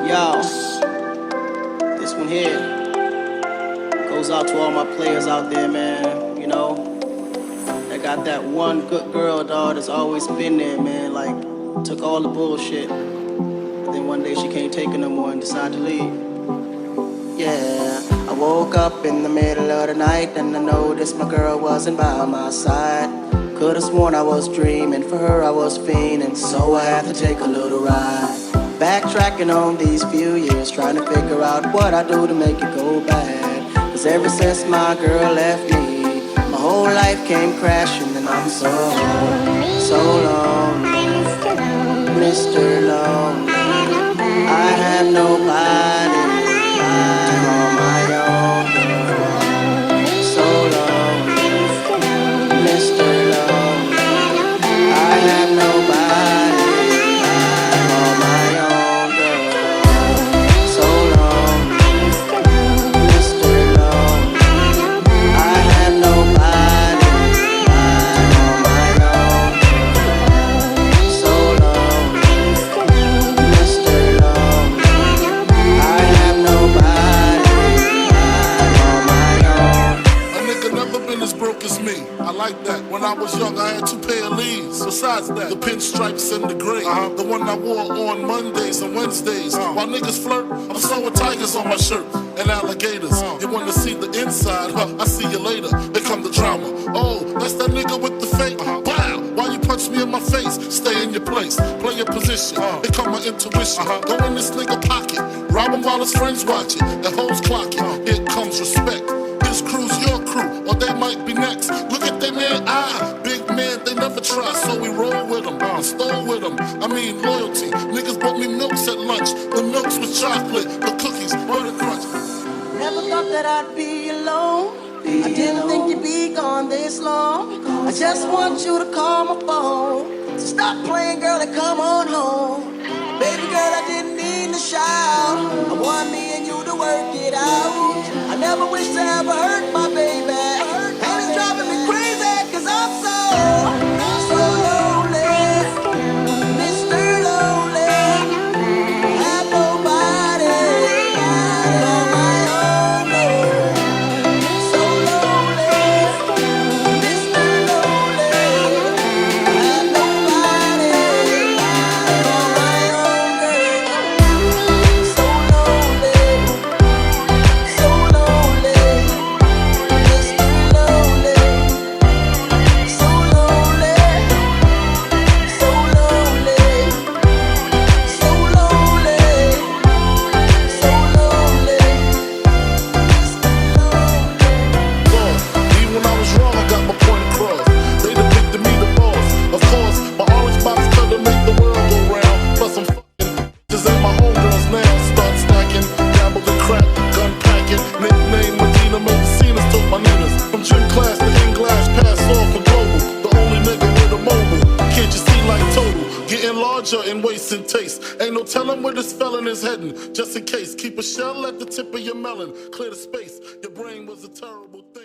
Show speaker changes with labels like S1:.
S1: Yo, this one here goes out to all my players out there, man. You know, I got that one good girl, dog, that's always been there, man. Like, took all the bullshit. But then one day she can't take it no more and decided to leave. Yeah, I woke up in the middle of the night and I noticed my girl wasn't by my side. Could've sworn I was dreaming, for her I was fiending, so I had to take a little ride. Backtracking on these few years, trying to figure out what I do to make it go bad. Cause ever since my girl left me, my whole life came crashing and I'm so lonely, Mr. Lonely. I have nobody to call my own. So lonely, Mr. Lonely. I have nobody to call my own girl. So lonely, Mr. Lonely. I have nobody to call my own. So lonely, Mr. Lonely. I have nobody to call my own.
S2: A nigga never been as broke as me. I like that. When I was young, I had 2 pair of leaves. Besides that, the pinstripes and the gray. The one I wore on Mondays and Wednesdays. While niggas flirt, I'm sewing tigers on my shirt and alligators. You wanna see the inside? I see you later. Here come the drama. Oh, that's that nigga with the fake. Wow, why you punch me in my face? Stay in your place, play your position. Here come my intuition. Go in this nigga pocket, rob him while his friends watch it. And hoes clock it. Here comes respect. His crew's your crew, or they might be next. Look at them man, big man, they never try, so we roll with them, and stole with them. I mean loyalty. Niggas bought me milks at lunch. The milks with chocolate, the cookies, butter crunch.
S1: Never thought that I'd be alone. I didn't think you'd be gone this long. I just want you to call my phone. So stop playing, girl, and come on home. Baby girl, I didn't mean to shout. I want me and you to work it out. I never wish to ever hurt my baby. And it's driving me crazy, cause I'm so lonely. Mr. Lonely. Have nobody on my own. So lonely. Mr. Lonely. Have nobody on my own, girl. So lonely. So lonely. Mr. Lonely. So lonely. So lonely. So lonely. So lonely.
S2: Lord, even when I was wrong, I got my point across. They depicted me the boss. Of course, my orange box cutter make the world go round. Plus I'm fucking just ain't my homegirls now. Start stacking, dabble in crack, gun packing. Nickname Medina, Medicinas took my Ninas. From gym class to in-glass, pass off for global. The only nigga with a mobile. Can't you see like total? Getting larger in waist and taste. Ain't no telling where this felon is heading. Just in case, keep a shell at the tip of your melon. Clear the space. Your brain was a terrible thing.